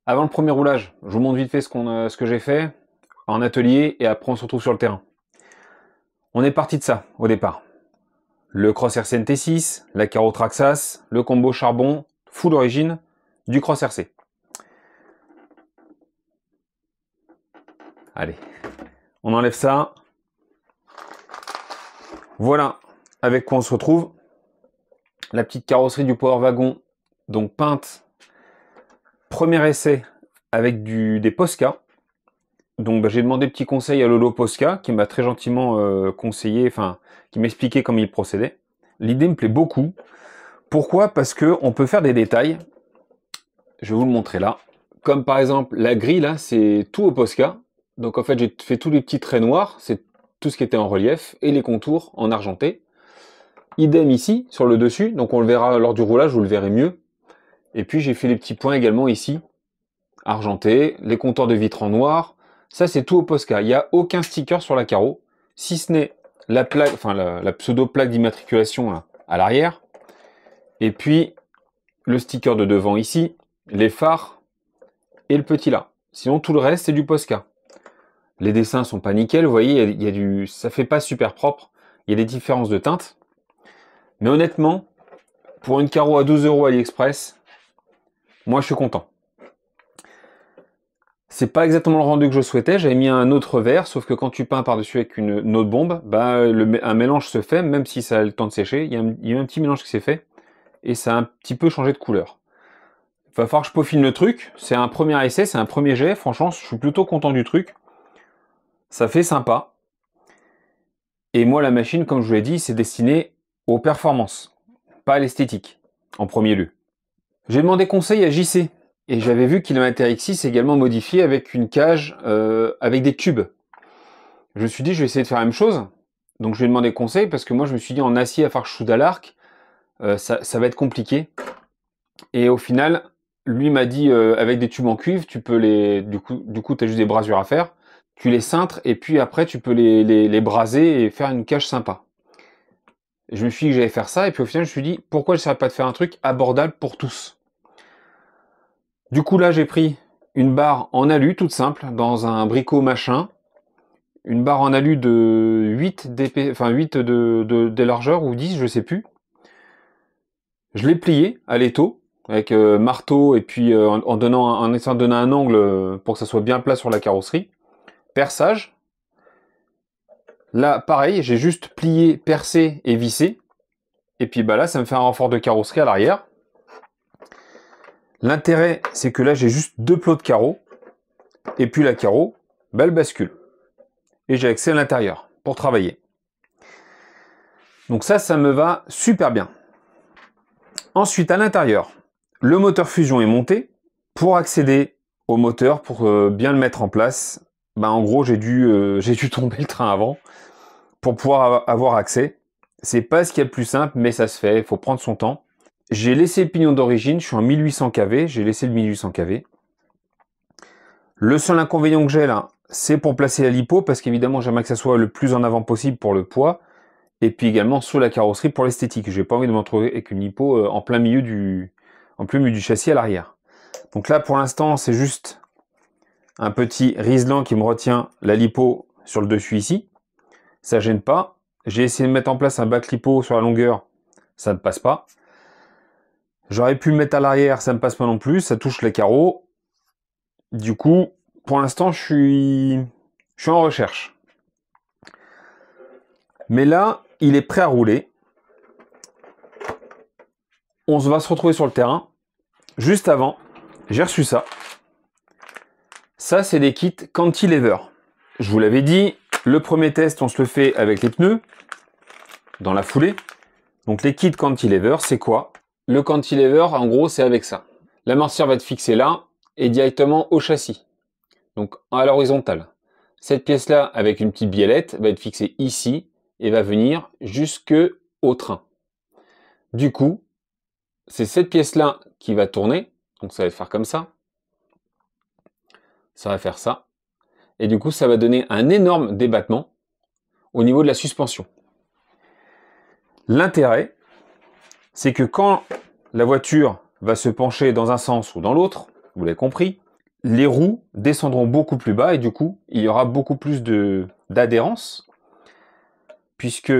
Avant le premier roulage, je vous montre vite fait ce que j'ai fait en atelier et après on se retrouve sur le terrain. On est parti de ça au départ. Le Cross RC NT6, la Caro Traxxas, le combo charbon, full origine, du Cross RC. Allez, on enlève ça. Voilà avec quoi on se retrouve. La petite carrosserie du Power Wagon, donc peinte. Premier essai avec des Posca. Donc j'ai demandé petit conseil à Lolo Posca qui m'a très gentiment conseillé, enfin qui m'expliquait comment il procédait. L'idée me plaît beaucoup. Pourquoi? Parce que on peut faire des détails. Je vais vous le montrer là. Comme par exemple la grille là, c'est tout au Posca. Donc en fait j'ai fait tous les petits traits noirs, c'est tout ce qui était en relief, et les contours en argenté. Idem ici, sur le dessus, donc on le verra lors du roulage, vous le verrez mieux. Et puis j'ai fait les petits points également ici, argentés, les contours de vitre en noir. Ça c'est tout au Posca, il n'y a aucun sticker sur la carreau, si ce n'est la plaque, enfin la pseudo plaque d'immatriculation à l'arrière. Et puis le sticker de devant ici, les phares et le petit là. Sinon tout le reste c'est du Posca. Les dessins sont pas nickel, vous voyez, ça fait pas super propre. Il y a des différences de teinte. Mais honnêtement, pour une carreau à 12 € AliExpress, moi je suis content. C'est pas exactement le rendu que je souhaitais, j'avais mis un autre vert, sauf que quand tu peins par-dessus avec une autre bombe, bah, un mélange se fait, même si ça a le temps de sécher, il y a eu un petit mélange qui s'est fait, et ça a un petit peu changé de couleur. Il va falloir que je peaufine le truc, c'est un premier essai, c'est un premier jet, franchement je suis plutôt content du truc. Ça fait sympa. Et moi la machine, comme je vous l'ai dit, c'est destiné aux performances, pas à l'esthétique, en premier lieu. J'ai demandé conseil à JC, et j'avais vu qu'il avait un TRX6 également modifié avec une cage avec des tubes. Je me suis dit, je vais essayer de faire la même chose. Donc je lui ai demandé conseil parce que moi je me suis dit en acier à farchoude à l'arc, ça va être compliqué. Et au final, lui m'a dit avec des tubes en cuivre, tu peux du coup tu as juste des brasures à faire. Tu les cintres et puis après tu peux les braser et faire une cage sympa. Et je me suis dit que j'allais faire ça et puis au final je me suis dit pourquoi je ne savais pas de faire un truc abordable pour tous. Du coup là j'ai pris une barre en alu toute simple dans un bricot machin. Une barre en alu de 8 enfin 8 de largeur ou 10, je sais plus. Je l'ai plié à l'étau avec marteau et puis en essayant de donner un angle pour que ça soit bien plat sur la carrosserie. Perçage. Là, pareil, j'ai juste plié, percé et vissé. Et puis bah là, ça me fait un renfort de carrosserie à l'arrière. L'intérêt, c'est que là, j'ai juste deux plots de carreaux. Et puis la carreau, bah, elle bascule. Et j'ai accès à l'intérieur pour travailler. Donc ça me va super bien. Ensuite, à l'intérieur, le moteur fusion est monté. Pour accéder au moteur, pour bien le mettre en place, bah en gros, j'ai dû tomber le train avant pour pouvoir avoir accès. C'est pas ce qu'il y a de plus simple, mais ça se fait, il faut prendre son temps. J'ai laissé le pignon d'origine, je suis en 1800 kV, j'ai laissé le 1800 kV. Le seul inconvénient que j'ai là, c'est pour placer la lipo, parce qu'évidemment, j'aimerais que ça soit le plus en avant possible pour le poids, et puis également sous la carrosserie pour l'esthétique. J'ai pas envie de me retrouver avec une lipo en plein milieu du châssis à l'arrière. Donc là, pour l'instant, c'est juste un petit riselant qui me retient la lipo sur le dessus ici. Ça gêne pas. J'ai essayé de mettre en place un bac lipo sur la longueur, ça ne passe pas. J'aurais pu le mettre à l'arrière, ça ne passe pas non plus, ça touche les carreaux. Du coup, pour l'instant, je suis en recherche. Mais là, il est prêt à rouler. On va se retrouver sur le terrain. Juste avant, j'ai reçu ça. Ça, c'est des kits cantilever. Je vous l'avais dit, le premier test, on se le fait avec les pneus, dans la foulée. Donc les kits cantilever, c'est quoi? Le cantilever, en gros, c'est avec ça. L'amortisseur va être fixé là, et directement au châssis. Donc à l'horizontale. Cette pièce-là, avec une petite biellette, va être fixée ici, et va venir jusque au train. Du coup, c'est cette pièce-là qui va tourner, donc ça va faire comme ça. Ça va faire ça. Et du coup, ça va donner un énorme débattement au niveau de la suspension. L'intérêt, c'est que quand la voiture va se pencher dans un sens ou dans l'autre, vous l'avez compris, les roues descendront beaucoup plus bas et du coup, il y aura beaucoup plus d'adhérence puisque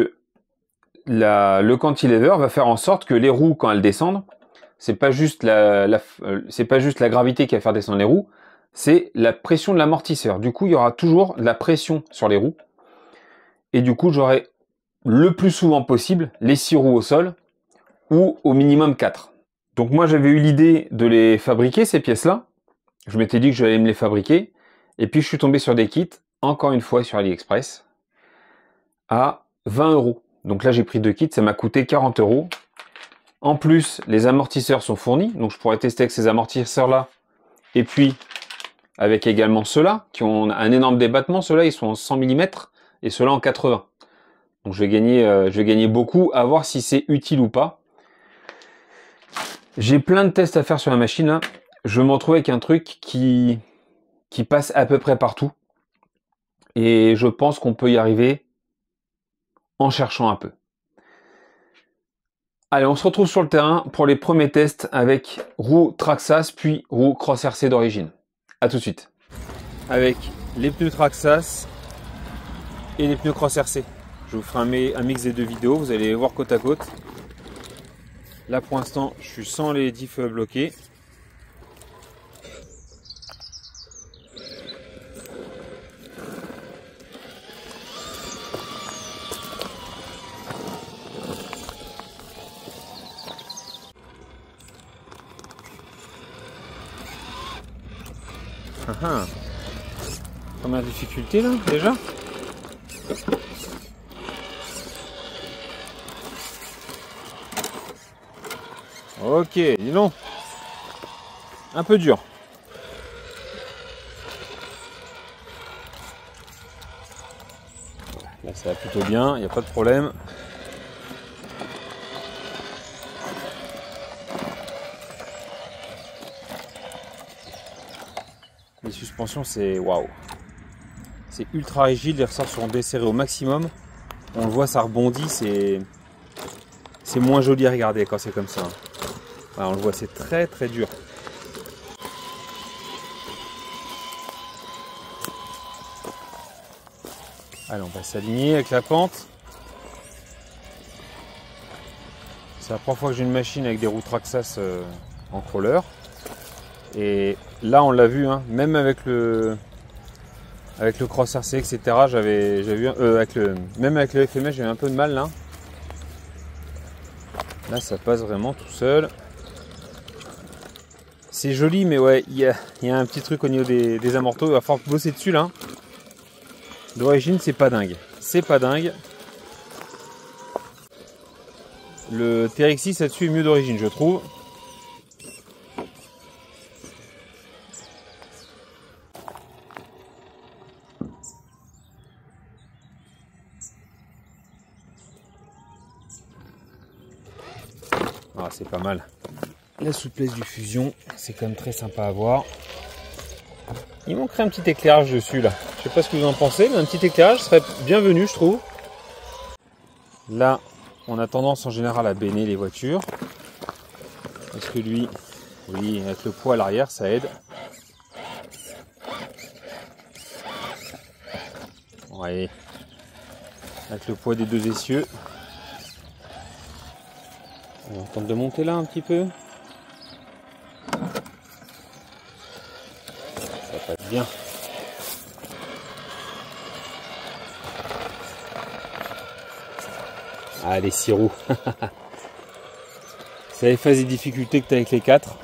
le cantilever va faire en sorte que les roues, quand elles descendent, c'est pas juste c'est pas juste la gravité qui va faire descendre les roues, c'est la pression de l'amortisseur. Du coup, il y aura toujours de la pression sur les roues. Et du coup, j'aurai le plus souvent possible les 6 roues au sol ou au minimum 4. Donc moi, j'avais eu l'idée de les fabriquer, ces pièces-là. Je m'étais dit que j'allais me les fabriquer. Et puis, je suis tombé sur des kits, encore une fois sur AliExpress, à 20 euros. Donc là, j'ai pris 2 kits, ça m'a coûté 40 euros. En plus, les amortisseurs sont fournis, donc je pourrais tester avec ces amortisseurs-là. Et puis, avec également ceux-là, qui ont un énorme débattement. Ceux-là, ils sont en 100 mm et ceux-là en 80. Donc je vais gagner beaucoup, à voir si c'est utile ou pas. J'ai plein de tests à faire sur la machine, là. Je vais m'en trouver avec un truc qui passe à peu près partout. Et je pense qu'on peut y arriver en cherchant un peu. Allez, on se retrouve sur le terrain pour les premiers tests avec roue Traxxas puis roue Cross RC d'origine. A tout de suite. Avec les pneus Traxxas et les pneus Cross RC. Je vous ferai un mix des 2 vidéos, vous allez les voir côte à côte. Là pour l'instant, je suis sans les diffs bloqués. Première difficulté là déjà. Ok, dis donc. Un peu dur. Là ça va plutôt bien, il n'y a pas de problème. Les suspensions, c'est waouh. C'est ultra rigide, les ressorts seront desserrés au maximum. On le voit, ça rebondit, c'est moins joli à regarder quand c'est comme ça. Voilà, on le voit, c'est très très dur. Allez, on va s'aligner avec la pente. C'est la première fois que j'ai une machine avec des roues Traxxas en crawler. Et là, on l'a vu, hein, même avec le Cross RC, etc. J'avais eu même avec le FMS, j'avais un peu de mal là. Là, ça passe vraiment tout seul. C'est joli, mais ouais, il y a un petit truc au niveau des amortos. Il va falloir bosser dessus là. D'origine, c'est pas dingue. C'est pas dingue. Le TRX6 là-dessus est mieux d'origine, je trouve. Ah, c'est pas mal. La souplesse du fusion, c'est quand même très sympa à voir. Il manquerait un petit éclairage dessus là. Je sais pas ce que vous en pensez, mais un petit éclairage serait bienvenu, je trouve. Là, on a tendance en général à béner les voitures. Parce que lui, oui, avec le poids à l'arrière, ça aide. Ouais. Avec le poids des 2 essieux. On tente de monter là un petit peu. Ça passe bien. Ah, les 6 roues. C'est les phases et difficultés que tu as avec les 4.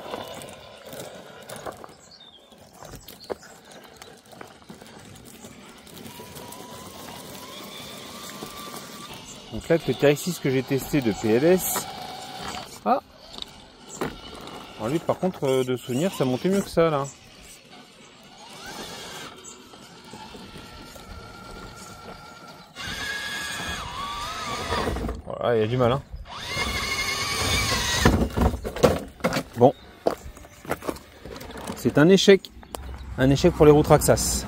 Donc là, avec le TRX6 que j'ai testé de PLS. Ah! Alors lui, par contre, de souvenir, ça montait mieux que ça, là. Voilà, il y a du mal, hein. Bon. C'est un échec. Un échec pour les roues Traxxas.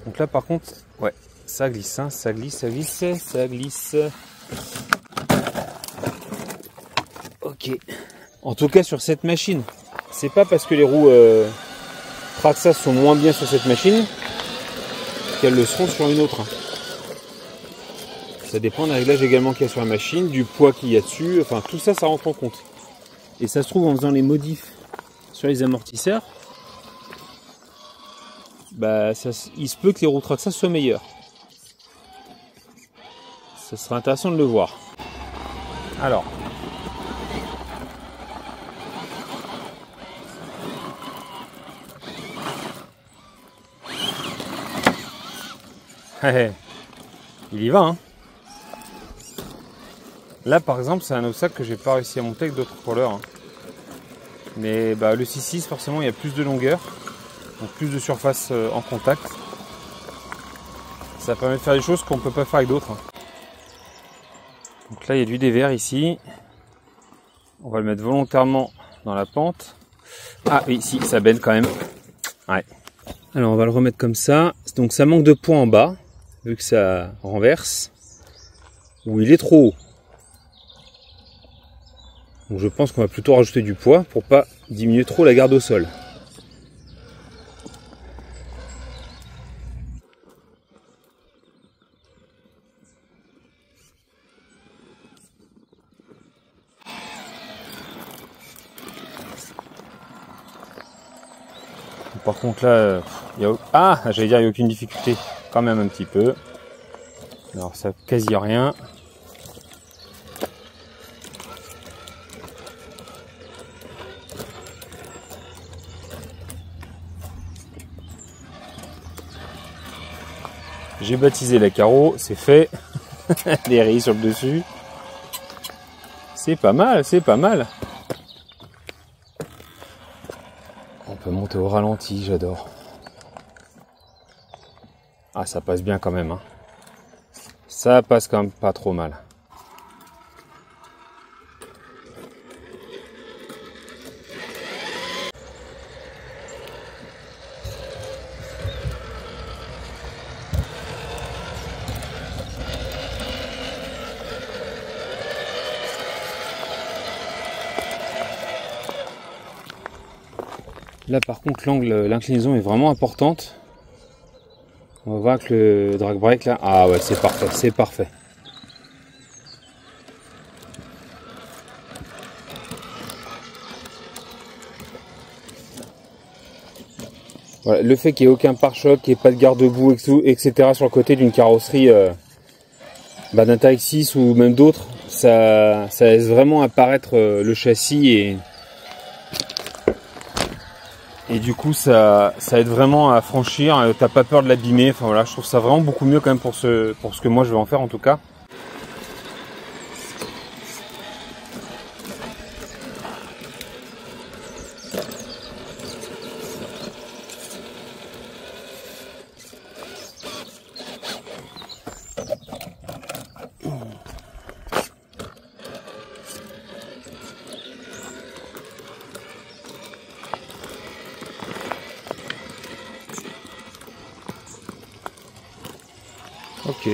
Donc là, par contre, ouais, ça glisse, hein, ça glisse, ça glisse, ça glisse. Ok. En tout cas, sur cette machine, c'est pas parce que les roues Traxxas sont moins bien sur cette machine qu'elles le seront sur une autre. Ça dépend des réglages également qu'il y a sur la machine, du poids qu'il y a dessus, enfin tout ça, ça rentre en compte. Et ça se trouve en faisant les modifs sur les amortisseurs, bah il se peut que les roues Traxxas soient meilleures. Ça sera intéressant de le voir. Alors. Il y va, hein. Là par exemple c'est un obstacle que j'ai pas réussi à monter avec d'autres rollers, hein. Mais bah, le 6.6 forcément il y a plus de longueur, donc plus de surface en contact. Ça permet de faire des choses qu'on peut pas faire avec d'autres, hein. Donc là il y a du dévers ici. On va le mettre volontairement dans la pente. Ah oui, si, ça baigne quand même. Ouais. Alors on va le remettre comme ça. Donc ça manque de poids en bas, vu que ça renverse. Ou il est trop haut. Donc je pense qu'on va plutôt rajouter du poids pour pas diminuer trop la garde au sol. Par contre là, j'allais dire il n'y a aucune difficulté, quand même un petit peu. Alors ça quasi rien. J'ai baptisé la carreau, c'est fait. Les rayes sur le dessus. C'est pas mal, c'est pas mal. On peut monter au ralenti, j'adore. Ah, ça passe bien quand même, hein. Ça passe quand même pas trop mal. Là par contre l'inclinaison est vraiment importante. On va voir que le drag brake là, ah ouais c'est parfait, c'est parfait. Voilà, le fait qu'il n'y ait aucun pare-choc, qu'il n'y ait pas de garde-boue, etc. sur le côté d'une carrosserie d'un Tarex 6 ou même d'autres, ça laisse vraiment apparaître le châssis et du coup ça aide vraiment à franchir, t'as pas peur de l'abîmer, enfin voilà, je trouve ça vraiment beaucoup mieux quand même pour ce que moi je vais en faire en tout cas. Ok.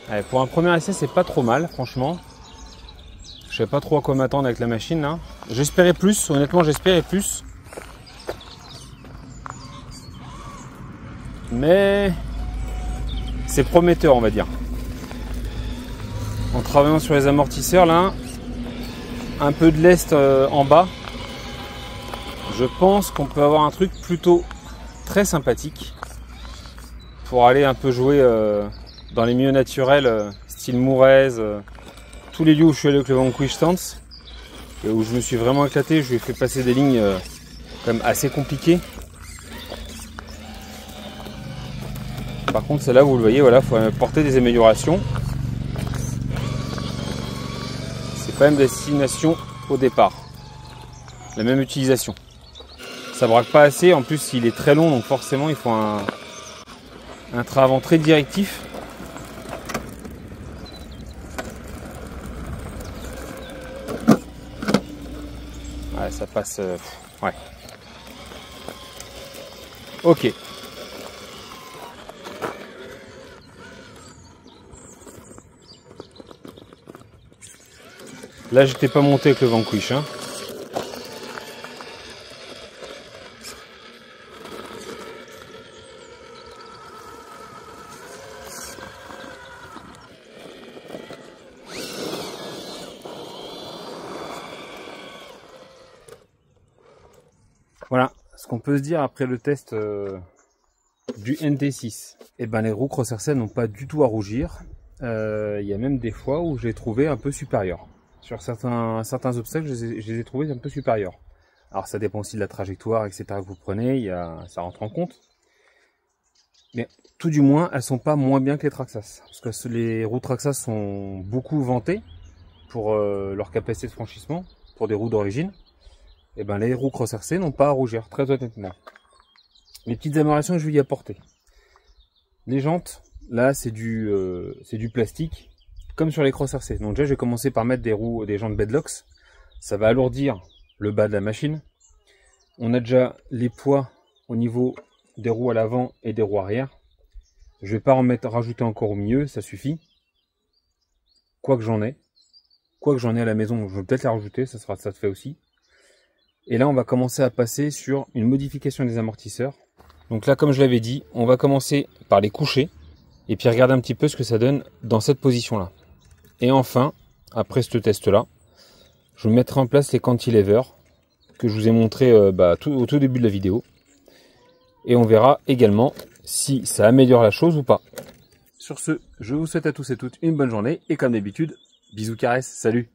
Allez, pour un premier essai, c'est pas trop mal, franchement. Je sais pas trop à quoi m'attendre avec la machine là. J'espérais plus, honnêtement, j'espérais plus. Mais c'est prometteur, on va dire. En travaillant sur les amortisseurs là, un peu de lest en bas, je pense qu'on peut avoir un truc plutôt très sympathique. Pour aller un peu jouer dans les milieux naturels, style Mourez, tous les lieux où je suis allé avec le Vanquish Stance, et où je me suis vraiment éclaté, je lui ai fait passer des lignes quand même assez compliquées. Par contre celle-là vous le voyez, voilà, il faut apporter des améliorations. C'est pas la même destination au départ, la même utilisation. Ça braque pas assez, en plus il est très long, donc forcément il faut un train avant très directif. Ouais, ça passe. Ouais. Ok. Là, j'étais pas monté avec le Vanquish, hein. Voilà, ce qu'on peut se dire après le test du NT6. Eh ben, les roues Cross-RC n'ont pas du tout à rougir. Il y a même des fois où je les ai trouvés un peu supérieurs. Sur certains obstacles, je les ai trouvés un peu supérieurs. Alors ça dépend aussi de la trajectoire, etc. que vous prenez, ça rentre en compte. Mais tout du moins, elles sont pas moins bien que les Traxxas. Parce que les roues Traxxas sont beaucoup vantées pour leur capacité de franchissement, pour des roues d'origine. Et ben les roues Cross-RC n'ont pas à rougir, très honnêtement. Les petites améliorations que je vais y apporter. Les jantes, là c'est du plastique, comme sur les Cross-RC. Donc déjà je vais commencer par mettre des jantes Bedlocks. Ça va alourdir le bas de la machine. On a déjà les poids au niveau des roues à l'avant et des roues arrière. Je vais pas rajouter encore au milieu, ça suffit. Quoi que j'en ai à la maison, je vais peut-être la rajouter, ça te fait aussi. Et là on va commencer à passer sur une modification des amortisseurs. Donc là, comme je l'avais dit, on va commencer par les coucher et puis regarder un petit peu ce que ça donne dans cette position-là. Et enfin, après ce test-là, je mettrai en place les cantilevers que je vous ai montré au tout début de la vidéo. Et on verra également si ça améliore la chose ou pas. Sur ce, je vous souhaite à tous et toutes une bonne journée et comme d'habitude, bisous caresses, salut!